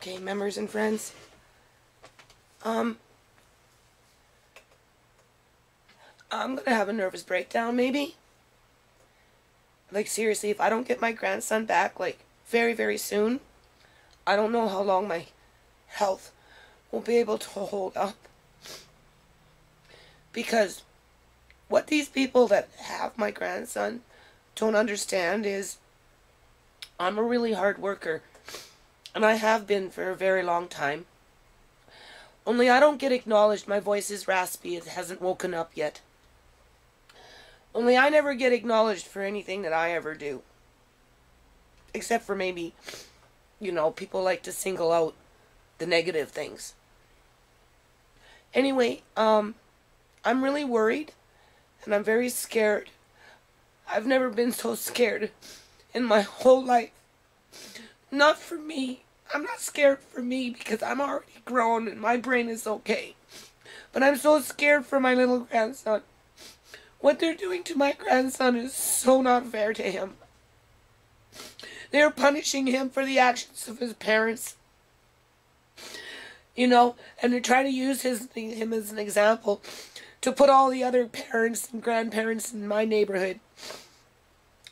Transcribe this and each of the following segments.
Okay, members and friends. I'm gonna have a nervous breakdown, maybe. Like, seriously, if I don't get my grandson back, like, very, very soon, I don't know how long my health will be able to hold up. Because what these people that have my grandson don't understand is I'm a really hard worker. And I have been for a very long time. Only I don't get acknowledged. My voice is raspy. It hasn't woken up yet. Only I never get acknowledged for anything that I ever do. Except for maybe, you know, people like to single out the negative things. Anyway, I'm really worried. And I'm very scared. I've never been so scared in my whole life. Not for me. I'm not scared for me because I'm already grown and my brain is okay. But I'm so scared for my little grandson. What they're doing to my grandson is so not fair to him. They're punishing him for the actions of his parents. You know, and they're trying to use him as an example to put all the other parents and grandparents in my neighborhood,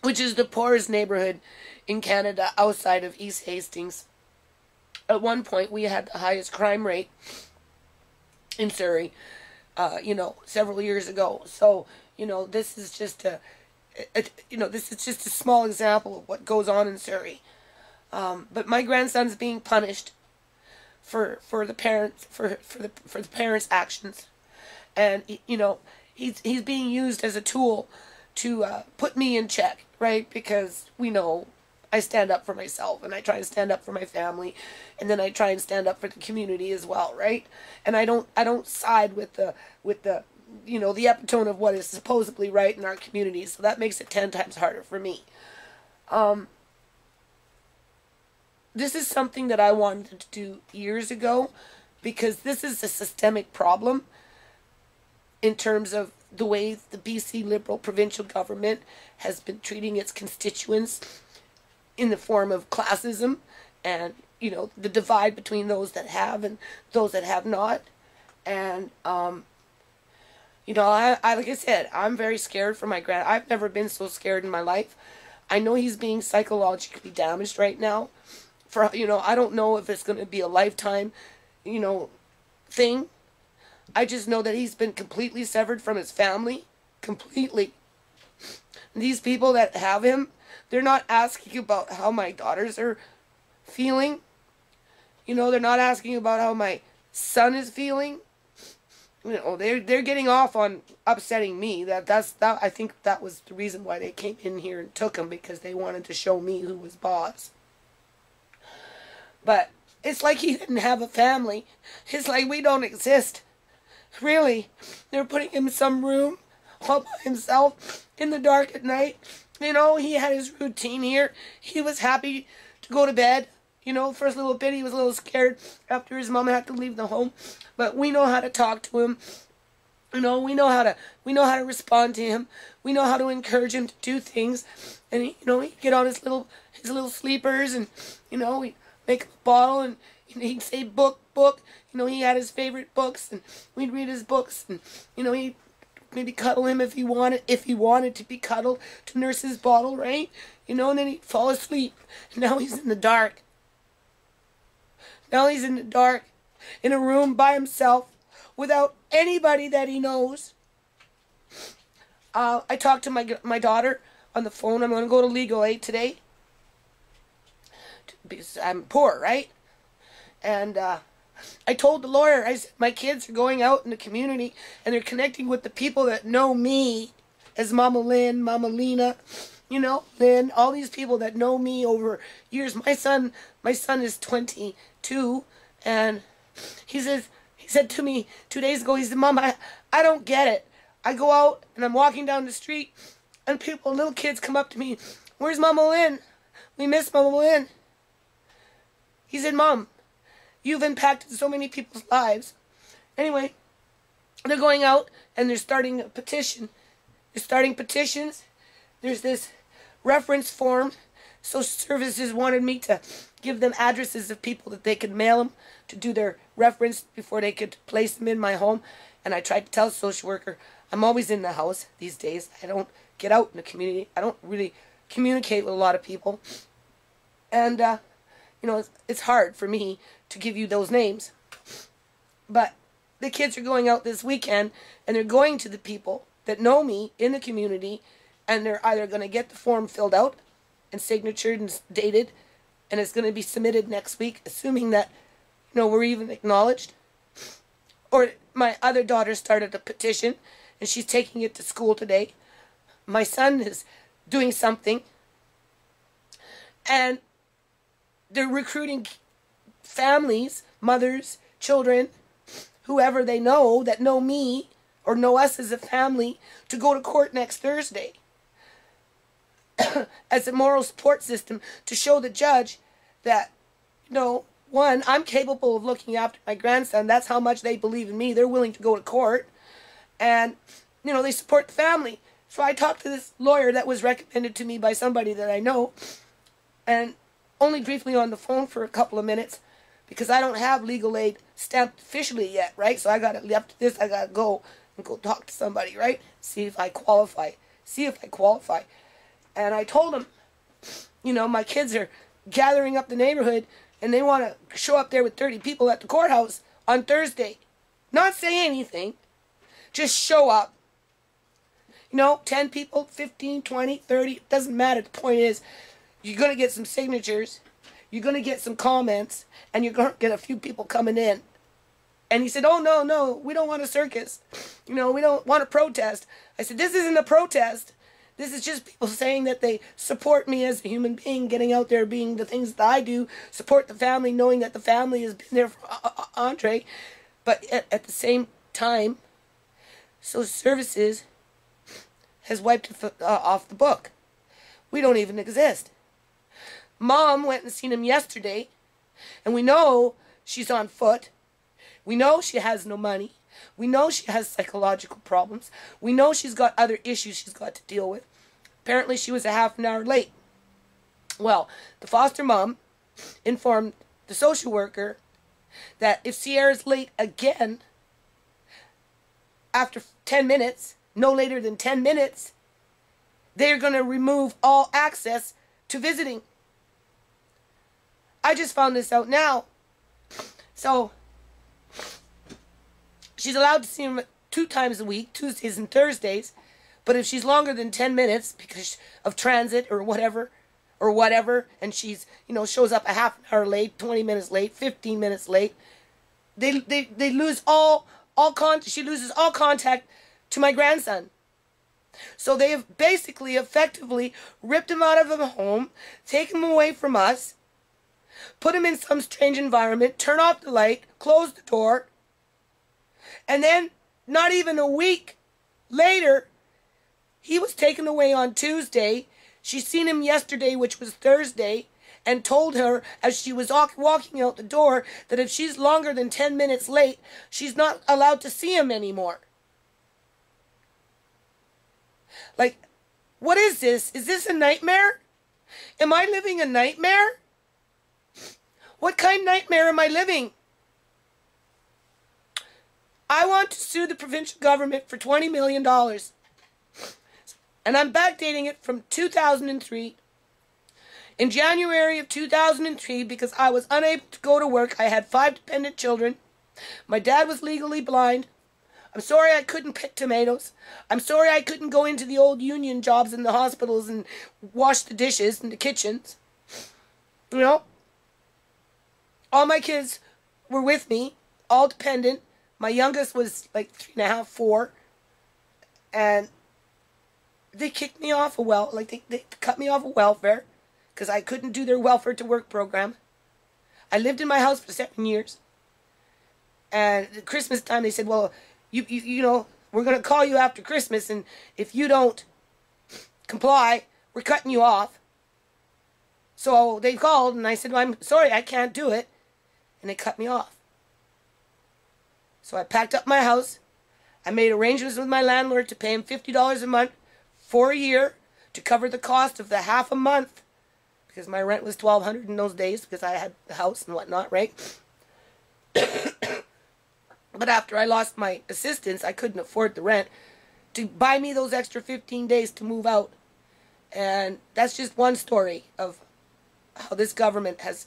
which is the poorest neighborhood in Canada outside of East Hastings. At one point, we had the highest crime rate in Surrey, you know, several years ago. So, you know, this is just this is just a small example of what goes on in Surrey. But my grandson's being punished for the parents for the parents' actions, and you know, he's being used as a tool to put me in check, right? Because we know I stand up for myself, and I try to stand up for my family, and then I try and stand up for the community as well, right? And I don't side with the you know, the epitome of what is supposedly right in our community, so that makes it 10 times harder for me. This is something that I wanted to do years ago, because this is a systemic problem in terms of the way the BC Liberal provincial government has been treating its constituents in the form of classism and, you know, the divide between those that have and those that have not. And, you know, I like I said, I'm very scared for my I've never been so scared in my life. I know he's being psychologically damaged right now. For, you know, I don't know if it's going to be a lifetime, you know, thing. I just know that he's been completely severed from his family. Completely. These people that have him, they're not asking about how my daughters are feeling. You know, they're not asking about how my son is feeling. You know, they're getting off on upsetting me. I think that was the reason why they came in here and took him, because they wanted to show me who was boss. But it's like he didn't have a family. It's like we don't exist. Really. They're putting him in some room all by himself in the dark at night. You know, he had his routine here. He was happy to go to bed. You know, first little bit he was a little scared after his mom had to leave the home. But we know how to talk to him. You know, we know how to respond to him. We know how to encourage him to do things. And he, you know, he'd get on his little sleepers, and, you know, we'd make a bottle, and he'd say book. You know, he had his favorite books, and we'd read his books, and, you know, he'd maybe cuddle him if he wanted to be cuddled, to nurse his bottle, right? You know, and then he'd fall asleep. And now he's in the dark. Now he's in the dark, in a room by himself, without anybody that he knows. I talked to my daughter on the phone. I'm going to go to legal aid today, because I'm poor, right? And I told the lawyer, I said, my kids are going out in the community, and they're connecting with the people that know me as Mama Lynn, Mama Lena, you know, Lynn, all these people that know me over years. My son is 22, and he said to me 2 days ago, he said, Mom, I don't get it. I go out, and I'm walking down the street, and little kids come up to me, where's Mama Lynn? We miss Mama Lynn. He said, Mom, you've impacted so many people's lives. Anyway, they're going out, and they're starting a petition. They're starting petitions. There's this reference form social services wanted me to give them addresses of people that they could mail them to do their reference before they could place them in my home. And I tried to tell the social worker, I'm always in the house these days. I don't get out in the community. I don't really communicate with a lot of people. And, you know, it's hard for me to give you those names. But the kids are going out this weekend, and they're going to the people that know me in the community, and they're either going to get the form filled out and signatured and dated, and it's going to be submitted next week, assuming that, you know, we're even acknowledged. Or my other daughter started a petition, and she's taking it to school today. My son is doing something, and they're recruiting families, mothers, children, whoever they know that know me or know us as a family, to go to court next Thursday as a moral support system to show the judge that, you know, one, I'm capable of looking after my grandson. That's how much they believe in me. They're willing to go to court. And, you know, they support the family. So I talked to this lawyer that was recommended to me by somebody that I know, and only briefly on the phone for a couple of minutes, because I don't have legal aid stamped officially yet, right? So I got to, after this, I got to go and go talk to somebody, right? See if I qualify. And I told him, you know, my kids are gathering up the neighborhood, and they want to show up there with 30 people at the courthouse on Thursday. Not say anything. Just show up. You know, 10 people, 15, 20, 30, it doesn't matter. The point is, you're going to get some signatures, you're going to get some comments, and you're going to get a few people coming in. And he said, oh, no, we don't want a circus. You know, we don't want a protest. I said, this isn't a protest. This is just people saying that they support me as a human being, getting out there, being the things that I do, support the family, knowing that the family has been there for Andre. But at the same time, social services has wiped it off the book. We don't even exist. Mom went and seen him yesterday, and we know she's on foot. We know she has no money. We know she has psychological problems. We know she's got other issues she's got to deal with. Apparently she was a half an hour late. Well, the foster mom informed the social worker that if Sierra's late again, after 10 minutes, no later than 10 minutes, they're going to remove all access to visiting. I just found this out now. So, she's allowed to see him 2 times a week, Tuesdays and Thursdays. But if she's longer than 10 minutes because of transit or whatever, and she's, you know, shows up a half an hour late, 20 minutes late, 15 minutes late, they lose she loses all contact to my grandson. So they have basically effectively ripped him out of the home, taken him away from us, put him in some strange environment, turn off the light, close the door, and then not even a week later, he was taken away on Tuesday. She seen him yesterday, which was Thursday, and told her as she was walking out the door that if she's longer than 10 minutes late, she's not allowed to see him anymore. Like, what is this? Is this a nightmare? Am I living a nightmare? What kind of nightmare am I living? I want to sue the provincial government for $20 million. And I'm backdating it from 2003. In January of 2003, because I was unable to go to work, I had 5 dependent children. My dad was legally blind. I'm sorry I couldn't pick tomatoes. I'm sorry I couldn't go into the old union jobs in the hospitals and wash the dishes in the kitchens. You know? All my kids were with me, all dependent. My youngest was like 3.5, 4. And they kicked me off they cut me off of welfare because I couldn't do their welfare to work program. I lived in my house for 7 years. And at Christmas time they said, well, you know, we're going to call you after Christmas, and if you don't comply, we're cutting you off. So they called, and I said, well, I'm sorry, I can't do it. And they cut me off. So I packed up my house. I made arrangements with my landlord to pay him $50 a month for a year to cover the cost of the half a month, because my rent was $1,200 in those days because I had the house and whatnot, right? But after I lost my assistance, I couldn't afford the rent to buy me those extra 15 days to move out. And that's just one story of how this government has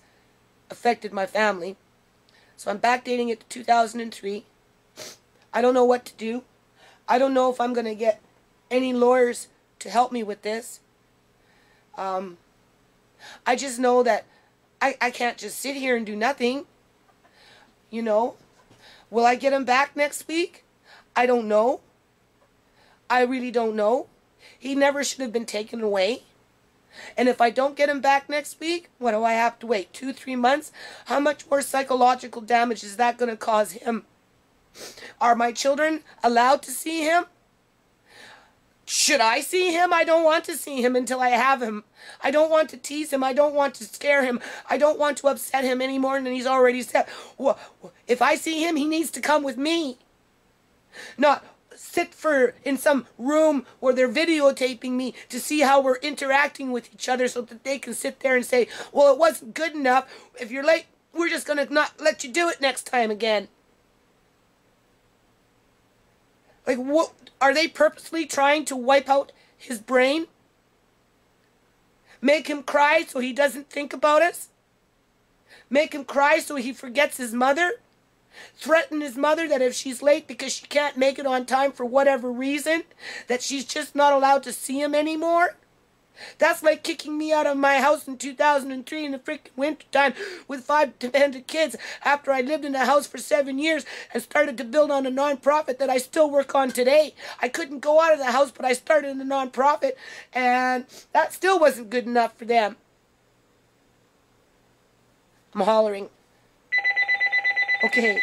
affected my family. So I'm backdating it to 2003. I don't know what to do. I don't know if I'm going to get any lawyers to help me with this. I just know that I can't just sit here and do nothing. You know, will I get him back next week? I don't know. I really don't know. He never should have been taken away. And if I don't get him back next week, what do I have to wait? 2-3 months? How much more psychological damage is that going to cause him? Are my children allowed to see him? Should I see him? I don't want to see him until I have him. I don't want to tease him. I don't want to scare him. I don't want to upset him any more than he's already said. If I see him, he needs to come with me. Not sit in some room where they're videotaping me to see how we're interacting with each other so that they can sit there and say, well, it wasn't good enough. If you're late, we're just going to not let you do it next time again. Like, what? Are they purposely trying to wipe out his brain? Make him cry so he doesn't think about us? Make him cry so he forgets his mother? Threaten his mother that if she's late because she can't make it on time for whatever reason, that she's just not allowed to see him anymore? That's like kicking me out of my house in 2003 in the freaking winter time with 5 dependent kids after I lived in a house for 7 years and started to build on a non-profit that I still work on today. I couldn't go out of the house, but I started in a non-profit, and that still wasn't good enough for them. I'm hollering. Okay.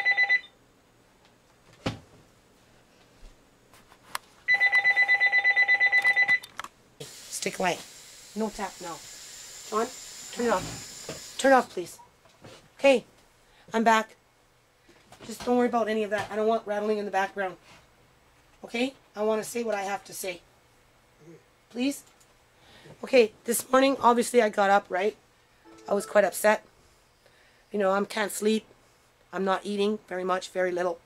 Stick away. No tap now. John, turn it off. Turn it off, please. Okay, I'm back. Just don't worry about any of that. I don't want rattling in the background. Okay? I want to say what I have to say. Please? Okay, this morning, obviously I got up, right? I was quite upset. You know, I can't sleep. I'm not eating very much, very little.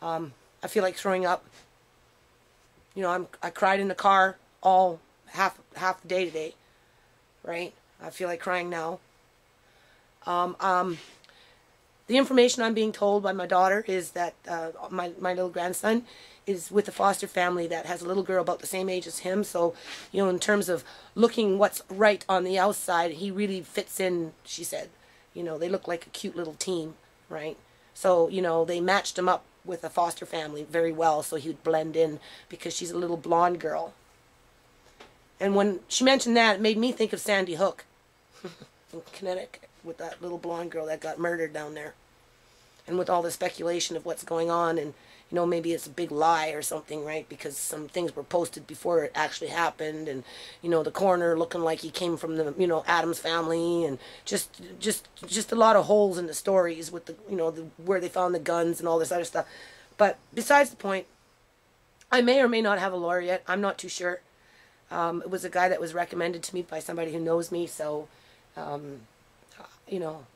I feel like throwing up. You know, I cried in the car all half the day today, right? I feel like crying now. The information I'm being told by my daughter is that my little grandson is with a foster family that has a little girl about the same age as him. So, you know, in terms of looking what's right on the outside, he really fits in, she said. You know, they look like a cute little team, right? So, you know, they matched him up with a foster family very well so he would blend in because she's a little blonde girl. And when she mentioned that, it made me think of Sandy Hook in Connecticut with that little blonde girl that got murdered down there. And with all the speculation of what's going on, and, you know, maybe it's a big lie or something, right? Because some things were posted before it actually happened, and, you know, the coroner looking like he came from the, you know, Adams family, and just a lot of holes in the stories with the, you know, where they found the guns and all this other stuff. But besides the point, I may or may not have a lawyer yet. I'm not too sure. It was a guy that was recommended to me by somebody who knows me, so, you know,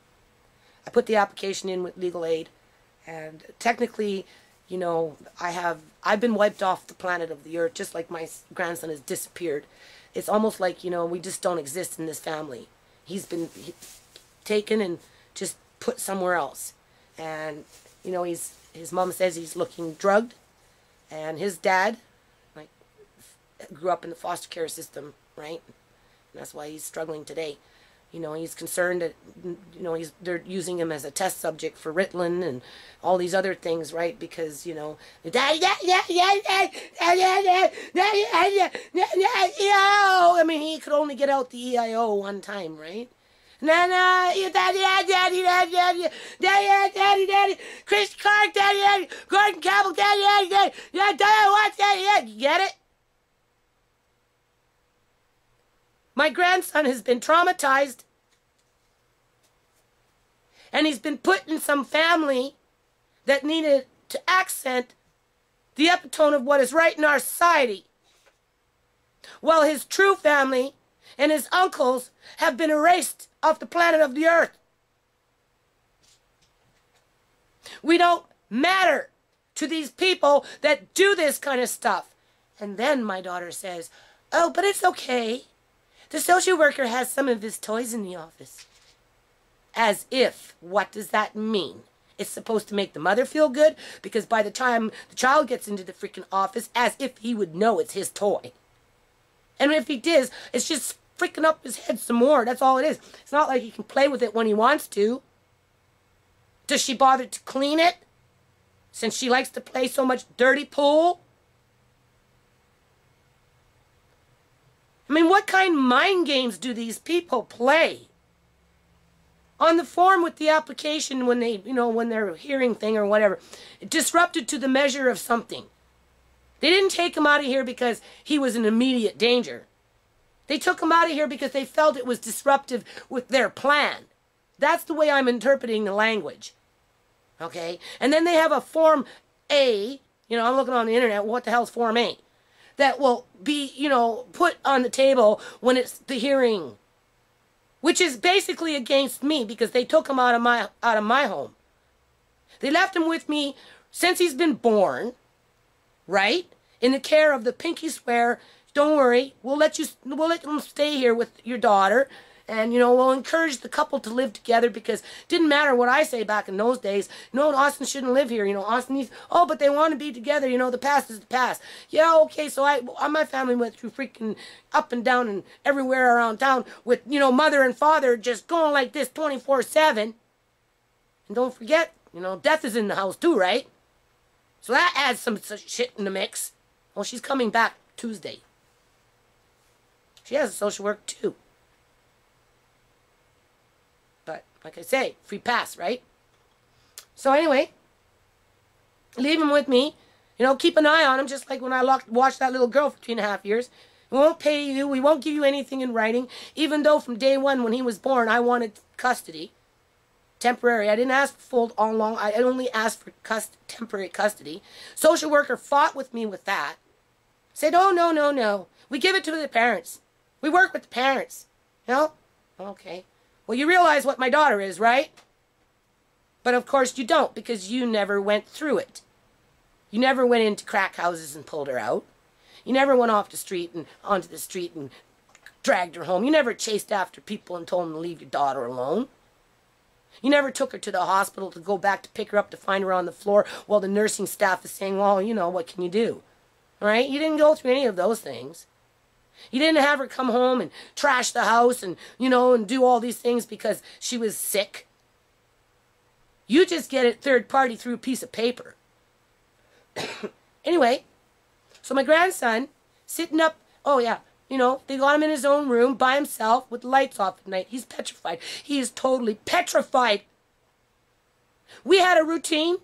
I put the application in with legal aid, and technically, you know, I've been wiped off the planet of the earth, just like my grandson has disappeared. It's almost like, you know, we just don't exist in this family. He's been taken and just put somewhere else, and, you know, his mom says he's looking drugged, and his dad, grew up in the foster care system, right? And that's why he's struggling today. You know, he's concerned that, you know, they're using him as a test subject for Ritalin and all these other things, right? Because, you know, I mean, he could only get out the EIO one time, right? Daddy, Christy Clark, daddy, Gordon Cabell, daddy, you get it? My grandson has been traumatized, and he's been put in some family that needed to accent the epitome of what is right in our society. While his true family and his uncles have been erased off the planet of the earth. We don't matter to these people that do this kind of stuff. And then my daughter says, oh, but it's okay. The social worker has some of his toys in the office. As if, what does that mean? It's supposed to make the mother feel good, because by the time the child gets into the freaking office, as if he would know it's his toy. And if he does, it's just freaking up his head some more. That's all it is. It's not like he can play with it when he wants to. Does she bother to clean it, since she likes to play so much dirty pool? I mean, what kind of mind games do these people play? On the form with the application, when they, when their hearing thing or whatever, it disrupted to the measure of something. They didn't take him out of here because he was in immediate danger. They took him out of here because they felt it was disruptive with their plan. That's the way I'm interpreting the language. Okay? And then they have a Form A, I'm looking on the internet, what the hell's Form A? That will be, put on the table when it's the hearing. Which is basically against me, because they took him out of my home. They left him with me since he's been born, right? In the care of the pinky swear. Don't worry, we'll let him stay here with your daughter, and we'll encourage the couple to live together, because it didn't matter what I say back in those days. No, Austin shouldn't live here. Austin needs. Oh, but they want to be together. The past is the past. Yeah, okay. So my family went through freaking up and down and everywhere around town with mother and father just going like this 24/7. And don't forget, death is in the house too, right? So that adds some shit in the mix. Well, she's coming back Tuesday. She has a social work too. But, like I say, free pass, right? So anyway, leave him with me. Keep an eye on him, just like when I watched that little girl for 2.5 years. We won't pay you. We won't give you anything in writing, even though from day one when he was born, I wanted custody. Temporary. I didn't ask for full on long. I only asked for temporary custody. Social worker fought with me with that. Said, oh, no, no, no. We give it to the parents. We work with the parents. Okay. Well, you realize what my daughter is, right? But of course you don't, because you never went through it. You never went into crack houses and pulled her out. You never went onto the street and dragged her home. You never chased after people and told them to leave your daughter alone. You never took her to the hospital to go back to pick her up to find her on the floor while the nursing staff is saying, well, what can you do? All right? You didn't go through any of those things. You didn't have her come home and trash the house and, and do all these things because she was sick. You just get it third party through a piece of paper. Anyway, so my grandson, sitting up, they got him in his own room by himself with the lights off at night. He's petrified. He is totally petrified. We had a routine.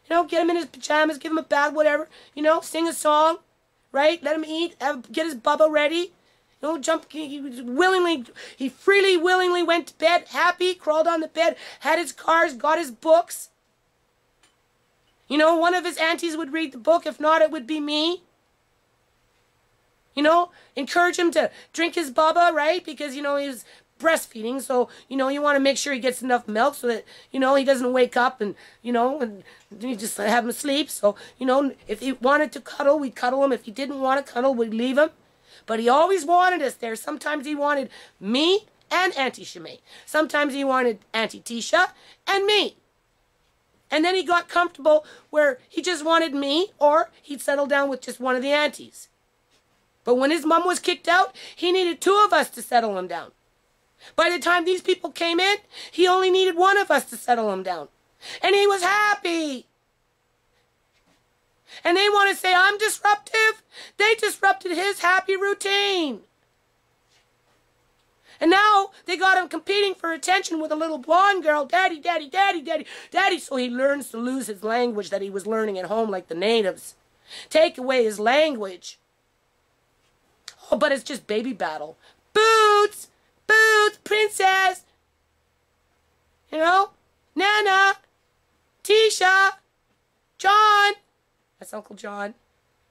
Get him in his pajamas, give him a bath, whatever. Sing a song, right? Let him eat, get his bubba ready. He freely, willingly went to bed, happy, crawled on the bed, had his cars, got his books. One of his aunties would read the book. If not, it would be me. Encourage him to drink his bubba, right? Because, he was breastfeeding. So, you want to make sure he gets enough milk so that, he doesn't wake up and, and you just have him sleep. So, if he wanted to cuddle, we'd cuddle him. If he didn't want to cuddle, we'd leave him. But he always wanted us there. Sometimes he wanted me and Auntie Shimei. Sometimes he wanted Auntie Tisha and me. And then he got comfortable where he just wanted me, or he'd settle down with just one of the aunties. But when his mom was kicked out, he needed 2 of us to settle him down. By the time these people came in, he only needed 1 of us to settle him down. And he was happy. And they want to say I'm disruptive. They disrupted his happy routine. And now they got him competing for attention with a little blonde girl. Daddy, daddy, daddy, daddy, daddy. So he learns to lose his language that he was learning at home like the natives. Take away his language. Oh, but it's just baby battle. Boots! Boots! Princess! Nana! Tisha! John! That's Uncle John.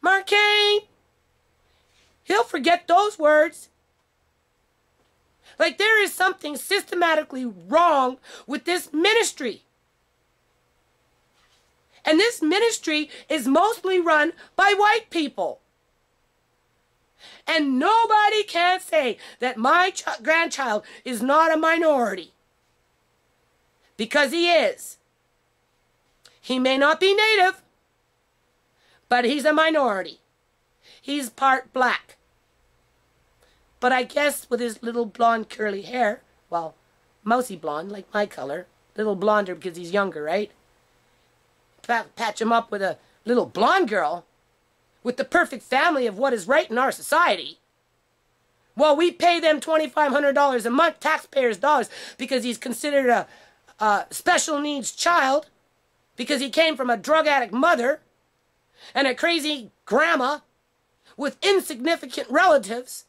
Marcane! He'll forget those words. Like, there is something systematically wrong with this ministry. And this ministry is mostly run by white people. And nobody can say that my grandchild is not a minority. Because he is. He may not be native, but he's a minority. He's part black. But I guess with his little blonde curly hair, well, mousy blonde, like my color, little blonder because he's younger, right? Patch him up with a little blonde girl with the perfect family of what is right in our society. Well, we pay them $2,500 a month, taxpayers' dollars, because he's considered a special needs child, because he came from a drug addict mother and a crazy grandma with insignificant relatives.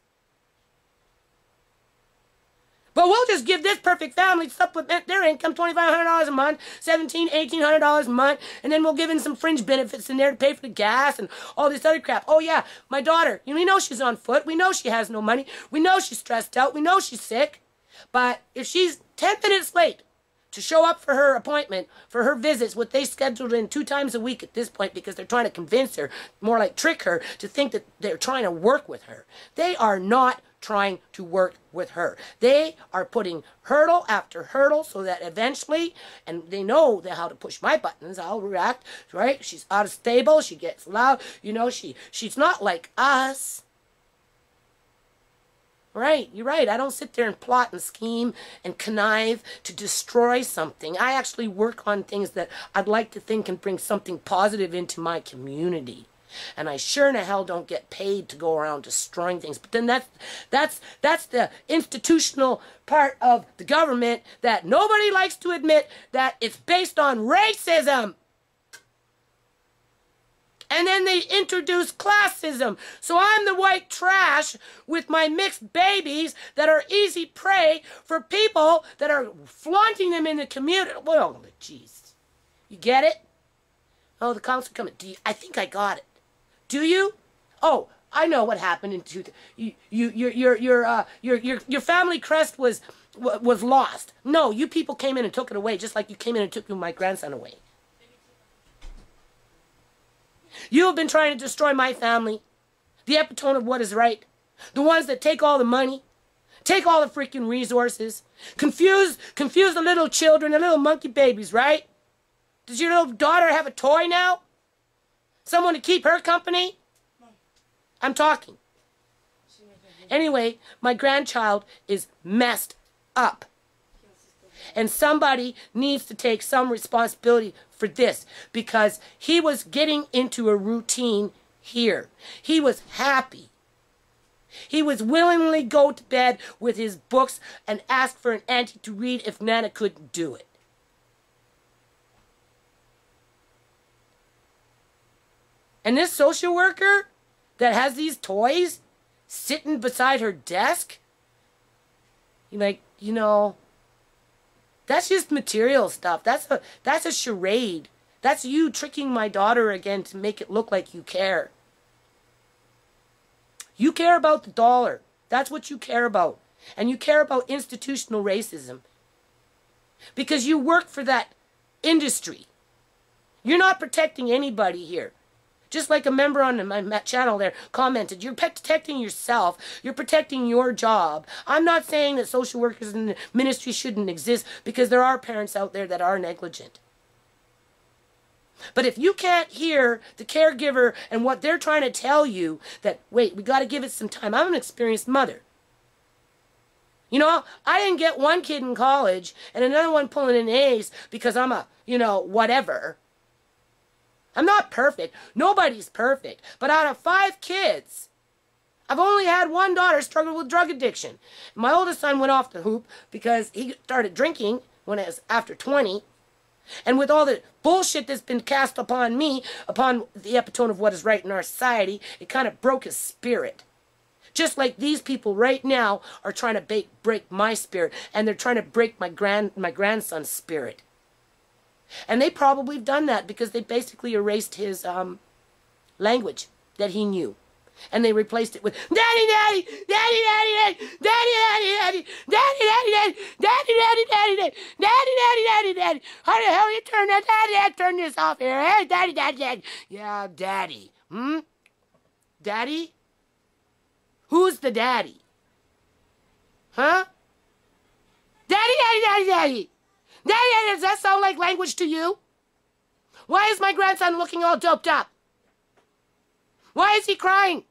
But we'll just give this perfect family supplement their income $2,500 a month, $1,700, $1,800 a month, and then we'll give in some fringe benefits in there to pay for the gas and all this other crap. Oh yeah, my daughter, we know she's on foot, we know she has no money, we know she's stressed out, we know she's sick, but if she's 10 minutes late to show up for her appointment, for her visits, what they scheduled in 2 times a week at this point because they're trying to convince her, more like trick her, to think that they're trying to work with her. They are not trying to work with her. They are putting hurdle after hurdle so that eventually, and they know how to push my buttons, I'll react, right? She's out of stable, she gets loud, she's not like us. Right, you're right. I don't sit there and plot and scheme and connive to destroy something. I actually work on things that I'd like to think can bring something positive into my community. And I sure in the hell don't get paid to go around destroying things. But then that's the institutional part of the government that nobody likes to admit, that it's based on racism. And then they introduce classism. So I'm the white trash with my mixed babies that are easy prey for people that are flaunting them in the community. Well, jeez. You get it? Oh, the comments are coming. I think I got it. Do you? Oh, I know what happened in your family crest was lost. No, you people came in and took it away, just like you came in and took my grandson away. You have been trying to destroy my family, the epitome of what is right, the ones that take all the money, take all the freaking resources, confuse the little children, the little monkey babies, right? Does your little daughter have a toy now? Someone to keep her company? I'm talking. Anyway, my grandchild is messed up. And somebody needs to take some responsibility for this, because he was getting into a routine here. He was happy. He was willingly go to bed with his books and ask for an auntie to read if Nana couldn't do it. And this social worker that has these toys sitting beside her desk, that's just material stuff. That's a charade. That's you tricking my daughter again to make it look like you care. You care about the dollar. That's what you care about. And you care about institutional racism. Because you work for that industry. You're not protecting anybody here. Just like a member on my channel there commented, you're protecting yourself. You're protecting your job. I'm not saying that social workers in the ministry shouldn't exist, because there are parents out there that are negligent. But if you can't hear the caregiver and what they're trying to tell you, that, wait, we got to give it some time. I'm an experienced mother. I didn't get one kid in college and another one pulling an A's because I'm a, whatever. I'm not perfect. Nobody's perfect. But out of 5 kids, I've only had one daughter struggle with drug addiction. My oldest son went off the hoop because he started drinking when I was after 20. And with all the bullshit that's been cast upon me, upon the epitome of what is right in our society, it kind of broke his spirit. Just like these people right now are trying to break my spirit, and they're trying to break my grandson's spirit. And they probably have done that because they basically erased his language that he knew. And they replaced it with, Daddy, Daddy, Daddy, Daddy, Daddy, Daddy, Daddy, daddy. How the hell you turn that, daddy, turn this off here, hey, daddy. Yeah, daddy. Daddy? Who's the daddy? Huh? Daddy. Daddy, does that sound like language to you? Why is my grandson looking all doped up? Why is he crying?